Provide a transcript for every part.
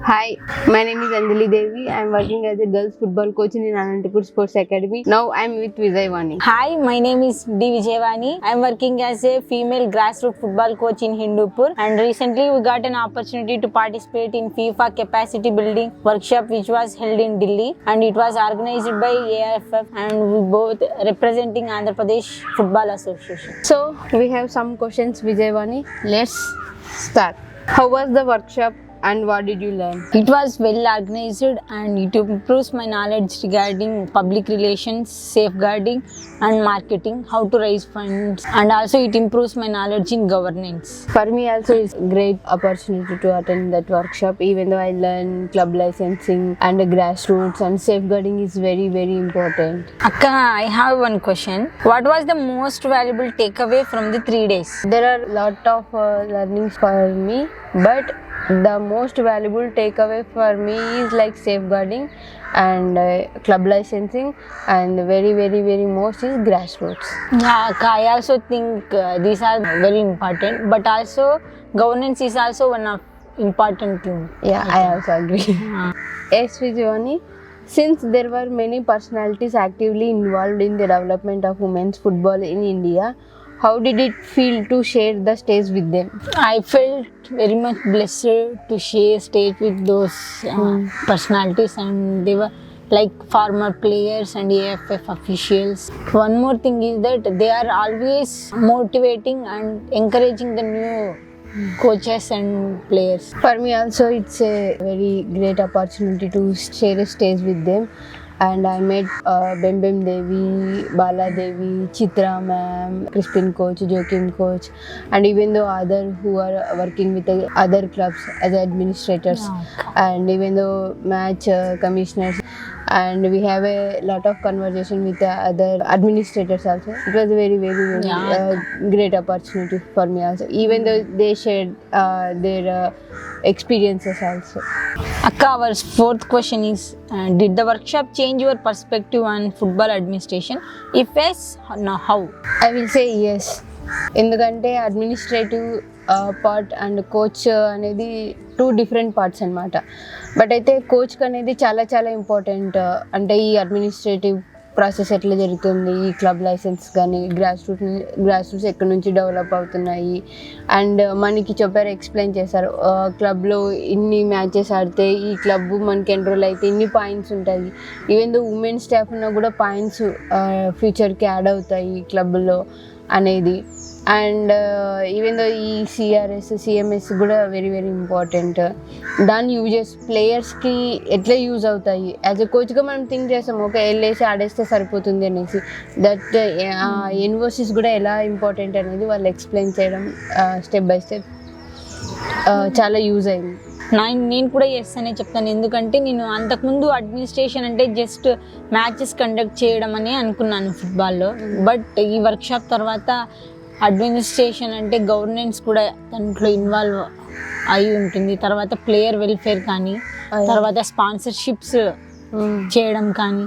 Hi, my name is Anjali Devi. I am working as a girls football coach in Anantapur Sports Academy. Now I am with Vijayvani. Hi, my name is D. Vijayvani. I am working as a female grassroots football coach in Hindupur, and recently we got an opportunity to participate in FIFA capacity building workshop which was held in Delhi, and it was organized by AIFF and we both representing Andhra Pradesh Football Association. So we have some questions, Vijayvani. Let's start. How was the workshop and what did you learn? It was well organized and it improves my knowledge regarding public relations, safeguarding and marketing, how to raise funds, and also it improves my knowledge in governance. For me also it's a great opportunity to attend that workshop, even though I learned club licensing and grassroots, and safeguarding is very important. Akka, I have one question. What was the most valuable takeaway from the 3 days? There are a lot of learnings for me, but the most valuable takeaway for me is like safeguarding and club licensing, and very most is grassroots. Yeah, Akka, I also think these are very important, but also governance is also one of important thing. Yeah, I also agree. Yes, Vijayvani, since there were many personalities actively involved in the development of women's football in India, how did it feel to share the stage with them? I felt very much blessed to share stage with those personalities, and they were like former players and AFF officials. One more thing is that they are always motivating and encouraging the new coaches and players. For me also it's a very great opportunity to share a stage with them, and I met Bembem Devi, Bala Devi, Chitra ma'am, Crispin coach, Joachim coach, and even though other who are working with the other clubs as administrators, and even though match commissioners, and we have a lot of conversation with the other administrators also. It was a very great opportunity for me also, even though they shared their experiences also. Akka, our fourth question is, did the workshop change your perspective on football administration? If yes, no, how? I will say yes. ఎందుకంటే administrative part and coach అనేది two different parts అనమాట. But అయితే కోచ్కి అనేది చాలా important. అంటే ఈ administrative process ఎట్లా జరుగుతుంది, ఈ క్లబ్ లైసెన్స్ కానీ గ్రాస్ రూట్స్ ఎక్కడి నుంచి డెవలప్ అవుతున్నాయి, అండ్ మనకి చెప్పారు, ఎక్స్ప్లెయిన్ చేశారు, క్లబ్లో ఇన్ని మ్యాచెస్ ఆడితే ఈ క్లబ్ మనకి ఎన్రోల్ అయితే ఇన్ని పాయింట్స్ ఉంటాయి. ఈవెన్ దో ఉమెన్ స్టాఫ్ ఉన్నా కూడా పాయింట్స్ ఫ్యూచర్కి యాడ్ అవుతాయి క్లబ్లో అనేది. అండ్ ఈవెన్ దో ఈ సిఆర్ఎస్ సిఎంఎస్ కూడా వెరీ ఇంపార్టెంట్. దాని యూజెస్ ప్లేయర్స్కి ఎట్లా యూజ్ అవుతాయి, యాజ్ ఎ కోచ్గా మనం థింక్ చేస్తాం, ఓకే వెళ్ళేసి ఆడేస్తే సరిపోతుంది అనేసి. దట్ ఇన్వోసిస్ కూడా ఎలా ఇంపార్టెంట్ అనేది వాళ్ళు ఎక్స్ప్లెయిన్ చేయడం స్టెప్ బై స్టెప్ చాలా యూజ్ అయింది. నేను కూడా ఎస్ అనే చెప్తాను, ఎందుకంటే నేను అంతకుముందు అడ్మినిస్ట్రేషన్ అంటే జస్ట్ మ్యాచెస్ కండక్ట్ చేయడం అని అనుకున్నాను ఫుట్బాల్లో. బట్ ఈ వర్క్షాప్ తర్వాత అడ్మినిస్ట్రేషన్ అంటే గవర్నెన్స్ కూడా దాంట్లో ఇన్వాల్వ్ అయి ఉంటుంది. తర్వాత ప్లేయర్ వెల్ఫేర్ కానీ, తర్వాత స్పాన్సర్షిప్స్ చేయడం కానీ,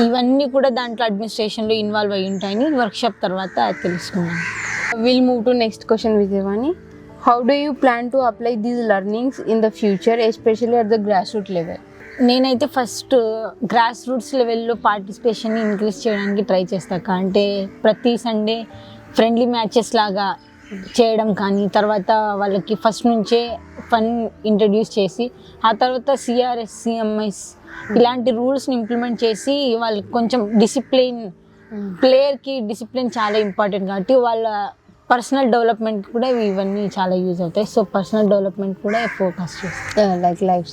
ఇవన్నీ కూడా దాంట్లో అడ్మినిస్ట్రేషన్లో ఇన్వాల్వ్ అయి ఉంటాయని వర్క్షాప్ తర్వాత తెలుసుకున్నాను. Will move to next question Vijayavani. How do you plan to apply these learnings in the future, especially at the grassroots level? నేనైతే ఫస్ట్ గ్రాస్ రూట్స్ లెవెల్లో పార్టిసిపేషన్ ఇంక్రీజ్ చేయడానికి ట్రై చేస్తాను. అంటే ప్రతి సండే ఫ్రెండ్లీ మ్యాచెస్ లాగా చేయడం కానీ, తర్వాత వాళ్ళకి ఫస్ట్ నుంచే ఫన్ ఇంట్రడ్యూస్ చేసి, ఆ తర్వాత సిఆర్ఎస్ సిఎంఎస్ ఇలాంటి రూల్స్ని ఇంప్లిమెంట్ చేసి వాళ్ళకి కొంచెం డిసిప్లిన్, ప్లేయర్కి డిసిప్లిన్ చాలా ఇంపార్టెంట్ కాబట్టి వాళ్ళ పర్సనల్ డెవలప్మెంట్ కూడా ఇవన్నీ చాలా యూజ్ అవుతాయి. సో పర్సనల్ డెవలప్మెంట్ కూడా ఫోకస్ చేస్తాం, like life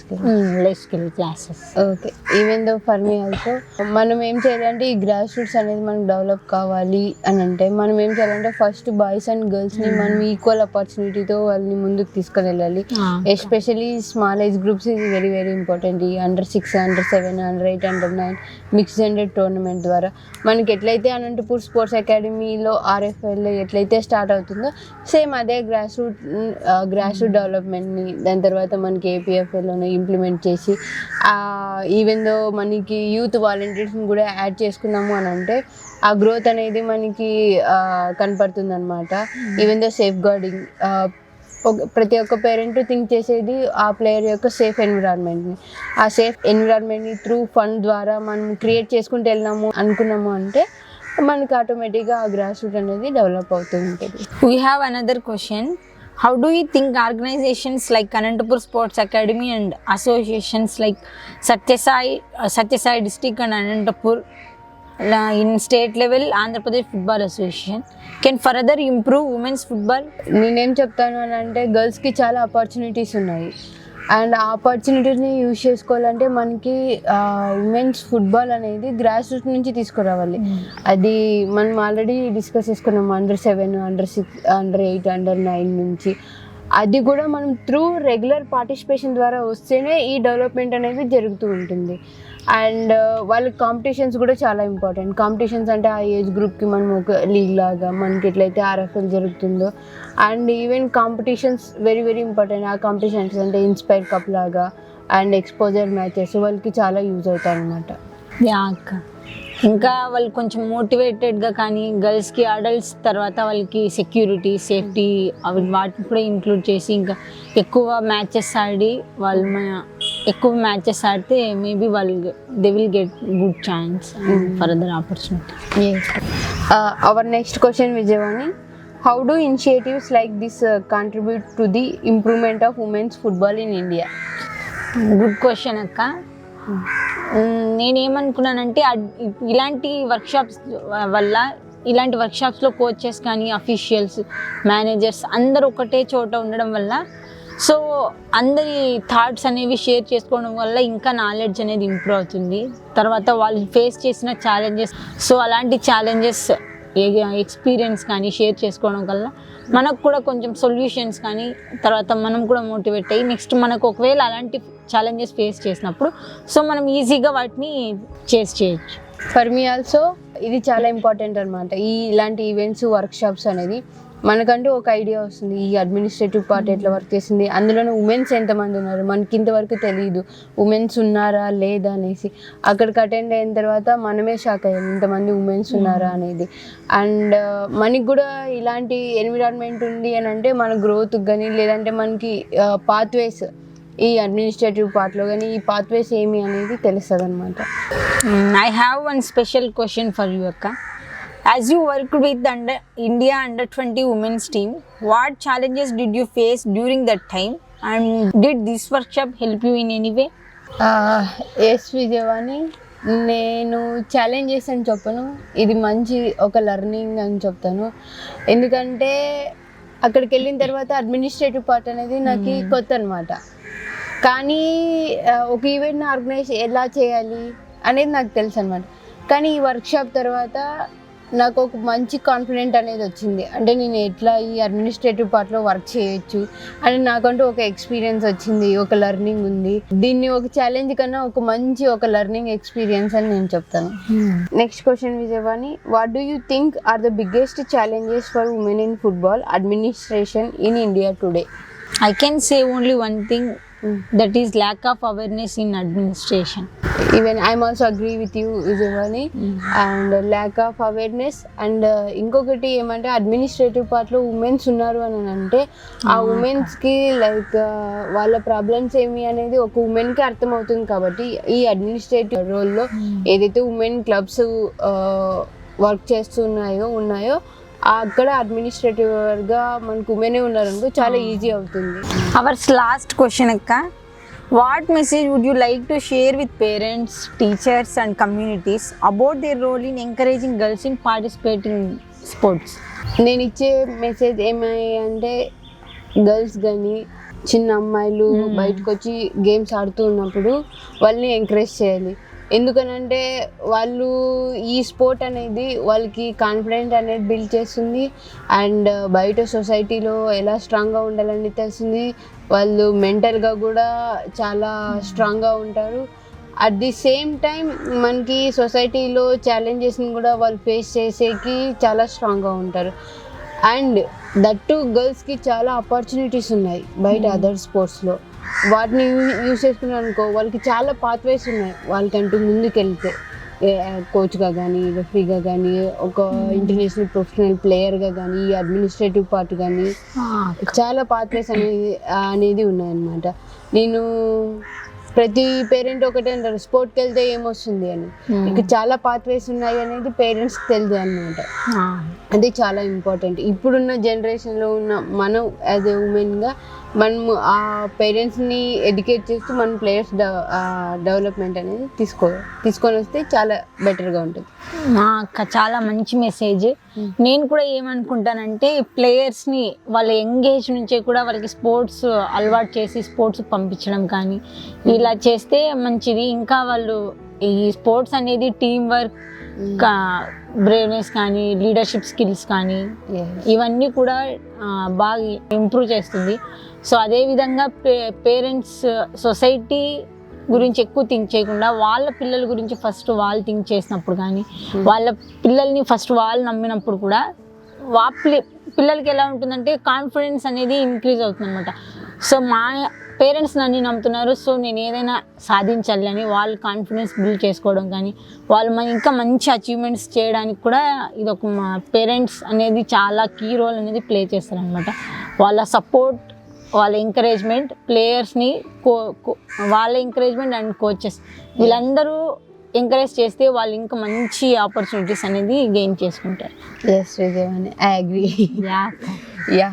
skill classes. Okay, even though for me also మనం ఏం చేయాలంటే ఈ గ్రాస్ రూట్స్ అనేది మనకు డెవలప్ కావాలి అని అంటే మనం ఏం చేయాలంటే ఫస్ట్ బాయ్స్ అండ్ గర్ల్స్ని మనం ఈక్వల్ ఆపర్చునిటీతో వాళ్ళని ముందుకు తీసుకొని వెళ్ళాలి. ఎస్పెషలీ స్మాల్ ఏజ్ గ్రూప్స్ ఇది వెరీ ఇంపార్టెంట్. ఈ అండర్-6, అండర్-7, అండర్-8, అండర్-9 మిక్స్ జెండర్ టోర్నమెంట్ ద్వారా మనకి ఎట్లయితే అనంతపూర్ స్పోర్ట్స్ అకాడమీలో RFL ఎట్లయితే స్టార్ట్ అవుతుందో సేమ్ అదే గ్రాస్ రూట్ డెవలప్మెంట్ని దాని తర్వాత మనకి APFLలోనే ఇంప్లిమెంట్ చేసి, ఈవెన్ దో మనకి యూత్ వాలంటీర్స్ని కూడా యాడ్ చేసుకున్నాము అని అంటే ఆ గ్రోత్ అనేది మనకి కనపడుతుంది అనమాట. ఈవెన్ దో సేఫ్ గార్డింగ్ ప్రతి ఒక్క పేరెంట్ థింక్ చేసేది ఆ ప్లేయర్ యొక్క సేఫ్ ఎన్విరాన్మెంట్ని. ఆ సేఫ్ ఎన్విరాన్మెంట్ని త్రూ ఫండ్ ద్వారా మనం క్రియేట్ చేసుకుంటూ వెళ్ళినాము అనుకున్నాము అంటే మనకి ఆటోమేటిక్గా ఆ గ్రాస్ రూట్ అనేది డెవలప్ అవుతూ ఉంటుంది. We have another question. How do you think organizations like Anantapur Sports Academy and associations like Satyasai District and Anantapur in state level Andhra Pradesh Football Association can further improve women's football? నేనేం చెప్తాను అని అంటే గర్ల్స్కి చాలా opportunities ఉన్నాయి and ఆ ఆపర్చునిటీస్ని use చేసుకోవాలంటే మనకి ఉమెన్స్ ఫుట్బాల్ అనేది గ్రాస్ రూట్ నుంచి తీసుకురావాలి. అది మనం ఆల్రెడీ డిస్కస్ చేసుకున్నాం అండర్ 7, అండర్ 6, అండర్ 8, అండర్ 9 నుంచి. అది కూడా మనం త్రూ రెగ్యులర్ పార్టిసిపేషన్ ద్వారా వస్తేనే ఈ డెవలప్మెంట్ అనేది జరుగుతూ ఉంటుంది. అండ్ వాళ్ళకి కాంపిటీషన్స్ కూడా చాలా ఇంపార్టెంట్. కాంపిటీషన్స్ అంటే ఆ ఏజ్ గ్రూప్కి మనం ఒక లీగ్ లాగా మనకి ఎట్లయితే RFL జరుగుతుందో and even competitions very very important. ఆ కాంపిటీషన్స్ అంటే ఇన్స్పైర్ కప్ లాగా అండ్ ఎక్స్పోజర్ మ్యాచెస్ వాళ్ళకి చాలా యూజ్ అవుతాయి అన్నమాట. యా అక్క, ఇంకా వాళ్ళు కొంచెం మోటివేటెడ్గా కానీ గర్ల్స్కి అడల్ట్స్ తర్వాత వాళ్ళకి సెక్యూరిటీ సేఫ్టీ అవి వాటిని కూడా ఇంక్లూడ్ చేసి ఇంకా ఎక్కువ మ్యాచెస్ ఆడి ఎక్కువ మ్యాచెస్ ఆడితే మేబీ వాళ్ళు they will get good chance further opportunity. Our next question Vijayavani, how do initiatives like this contribute to the improvement of women's football in India? Good question అక్క. నేనేమనుకున్నానంటే ఇలాంటి వర్క్షాప్స్ వల్ల ఇలాంటి వర్క్షాప్స్లో కోచెస్ కానీ officials managers అందరూ ఒకటే చోట ఉండడం వల్ల సో అందరి థాట్స్ అనేవి షేర్ చేసుకోవడం వల్ల ఇంకా నాలెడ్జ్ అనేది ఇంప్రూవ్ అవుతుంది. తర్వాత వాళ్ళు ఫేస్ చేసిన ఛాలెంజెస్ సో అలాంటి ఛాలెంజెస్ ఎక్స్పీరియన్స్ కానీ షేర్ చేసుకోవడం వల్ల మనకు కూడా కొంచెం సొల్యూషన్స్ కానీ తర్వాత మనం కూడా మోటివేట్ అయ్యి నెక్స్ట్ మనకు ఒకవేళ అలాంటి ఛాలెంజెస్ ఫేస్ చేసినప్పుడు సో మనం ఈజీగా వాటిని చేయొచ్చు. ఫర్ మీ ఆల్సో ఇది చాలా ఇంపార్టెంట్ అనమాట. ఇలాంటి ఈవెంట్స్ వర్క్షాప్స్ అనేది మనకంటూ ఒక ఐడియా వస్తుంది. ఈ అడ్మినిస్ట్రేటివ్ పార్ట్ ఎట్లా వర్క్ చేసింది, అందులోనే ఉమెన్స్ ఎంతమంది ఉన్నారు మనకి ఇంతవరకు తెలియదు, ఉమెన్స్ ఉన్నారా లేదా అనేసి. అక్కడికి అటెండ్ అయిన తర్వాత మనమే షాక్ అయ్యాం ఇంతమంది ఉమెన్స్ ఉన్నారా అనేది. అండ్ మనకి కూడా ఇలాంటి ఎన్విరాన్మెంట్ ఉంది అని అంటే మన గ్రోత్కి కానీ లేదంటే మనకి పాత్వేస్ ఈ అడ్మినిస్ట్రేటివ్ పార్ట్లో కానీ ఈ పాత్వేస్ ఏమి అనేది తెలుస్తుంది అనమాట. I have one special question for you అక్క. As you worked with the India under-20 women's team, what challenges did you face during that time and did this workshop help you in any way? Yes Vijayavani, నేను challenges అని చెప్పను, ఇది మంచి ఒక learning అని చెప్తాను. ఎందుకంటే అక్కడికి వెళ్ళిన తర్వాత అడ్మినిస్ట్రేటివ్ పార్ట్ అనేది నాకు కొత్త అనమాట. కానీ ఒక ఈవెంట్ని ఆర్గనైజ్ ఎలా చేయాలి అనేది నాకు తెలుసు అనమాట. కానీ ఈ వర్క్షాప్ తర్వాత నాకు ఒక మంచి కాన్ఫిడెంట్ అనేది వచ్చింది. అంటే నేను ఎట్లా ఈ అడ్మినిస్ట్రేటివ్ పార్ట్లో వర్క్ చేయొచ్చు అని నాకంటూ ఒక ఎక్స్పీరియన్స్ వచ్చింది, ఒక లెర్నింగ్ ఉంది. దీన్ని ఒక ఛాలెంజ్ కన్నా ఒక మంచి ఒక లెర్నింగ్ ఎక్స్పీరియన్స్ అని నేను చెప్తాను. Next question Vijayavani, what do you think are the biggest challenges for women in football administration in India today? I can say only one thing, that is lack of awareness in administration. Even I'm also agree with you Vijayavani. And lack of awareness and ఇంకొకటి ఏమంటే administrative పార్ట్లో women's ఉన్నారు అని అంటే ఆ ఉమెన్స్కి like వాళ్ళ problems ఏమి అనేది ఒక ఉమెన్కి అర్థమవుతుంది. కాబట్టి ఈ అడ్మినిస్ట్రేటివ్ రోల్లో ఏదైతే ఉమెన్ క్లబ్స్ వర్క్ ఉన్నాయో అక్కడ అడ్మినిస్ట్రేటివ్గా మనకు ఉమెనే ఉన్నారనుకో చాలా ఈజీ అవుతుంది. అవర్ లాస్ట్ క్వశ్చన్ అక్క, what message would you like to share with parents, teachers and communities about their role in encouraging girls in participating sports? నేను ఇచ్చే మెసేజ్ ఏమై అంటే గర్ల్స్ కానీ చిన్న అమ్మాయిలు బయటకు వచ్చి గేమ్స్ ఆడుతూ ఉన్నప్పుడు వాళ్ళని ఎంకరేజ్ చేయాలి. ఎందుకనంటే వాళ్ళు ఈ స్పోర్ట్ అనేది వాళ్ళకి కాన్ఫిడెంట్ అనేది బిల్డ్ చేస్తుంది అండ్ బయట సొసైటీలో ఎలా స్ట్రాంగ్గా ఉండాలని తెలుస్తుంది. వాళ్ళు మెంటల్గా కూడా చాలా స్ట్రాంగ్గా ఉంటారు. అట్ ది సేమ్ టైం మనకి సొసైటీలో ఛాలెంజెస్ని కూడా వాళ్ళు ఫేస్ చేసేకి చాలా స్ట్రాంగ్గా ఉంటారు. అండ్ దట్ టు గర్ల్స్కి చాలా ఆపర్చునిటీస్ ఉన్నాయి బయట అదర్ స్పోర్ట్స్లో. వాటిని యూజ్ చేసుకున్నారు అనుకో వాళ్ళకి చాలా పాత్వేస్ ఉన్నాయి వాళ్ళకంటూ ముందుకెళ్తే. కోచ్గా కానీ రెఫరీగా కానీ ఒక ఇంటర్నేషనల్ ప్రొఫెషనల్ ప్లేయర్గా కానీ ఈ అడ్మినిస్ట్రేటివ్ పార్ట్ కానీ చాలా పాత్వేస్ అనేది ఉన్నాయన్నమాట. నేను ప్రతి పేరెంట్ ఒకటే అంటారు స్పోర్ట్కి వెళ్తే ఏమొస్తుంది అని. ఇక చాలా పాత్వేస్ ఉన్నాయి అనేది పేరెంట్స్కి తెలియదు అనమాట. అది చాలా ఇంపార్టెంట్. ఇప్పుడున్న జనరేషన్లో ఉన్న మనం యాజ్ ఎ ఉమెన్గా మనము ఆ పేరెంట్స్ని ఎడ్యుకేట్ చేస్తూ మన ప్లేయర్స్ డెవలప్మెంట్ అనేది తీసుకొని వస్తే చాలా బెటర్గా ఉంటుంది. అక్క చాలా మంచి మెసేజ్. నేను కూడా ఏమనుకుంటానంటే ప్లేయర్స్ని వాళ్ళ యంగ్ ఏజ్ నుంచే కూడా వాళ్ళకి స్పోర్ట్స్ అలవాటు చేసి స్పోర్ట్స్ పంపించడం కానీ ఇలా చేస్తే మంచిది. ఇంకా వాళ్ళు ఈ స్పోర్ట్స్ అనేది టీం వర్క్, బ్రేవ్నెస్ కానీ లీడర్షిప్ స్కిల్స్ కానీ ఇవన్నీ కూడా బాగా ఇంప్రూవ్ చేస్తుంది. సో అదేవిధంగా పేరెంట్స్ సొసైటీ గురించి ఎక్కువ థింక్ చేయకుండా వాళ్ళ పిల్లల గురించి ఫస్ట్ వాళ్ళు థింక్ చేసినప్పుడు కానీ వాళ్ళ పిల్లల్ని ఫస్ట్ వాళ్ళు నమ్మినప్పుడు కూడా పిల్లలకి ఎలా ఉంటుందంటే కాన్ఫిడెన్స్ అనేది ఇంక్రీజ్ అవుతుంది అనమాట. సో మా పేరెంట్స్ నన్ను నమ్ముతున్నారు, సో నేను ఏదైనా సాధించాలి అని వాళ్ళు కాన్ఫిడెన్స్ బిల్డ్ చేసుకోవడం కానీ వాళ్ళు ఇంకా మంచి అచీవ్మెంట్స్ చేయడానికి కూడా ఇది ఒక మా పేరెంట్స్ అనేది చాలా కీ రోల్ అనేది ప్లే చేస్తారనమాట. వాళ్ళ సపోర్ట్, వాళ్ళ ఎంకరేజ్మెంట్, ప్లేయర్స్ని వాళ్ళ ఎంకరేజ్మెంట్ అండ్ కోచెస్ వీళ్ళందరూ ఎంకరేజ్ చేస్తే వాళ్ళు ఇంకా మంచి ఆపర్చునిటీస్ అనేది గెయిన్ చేసుకుంటారు. Yes Sridevi, I agree. Yeah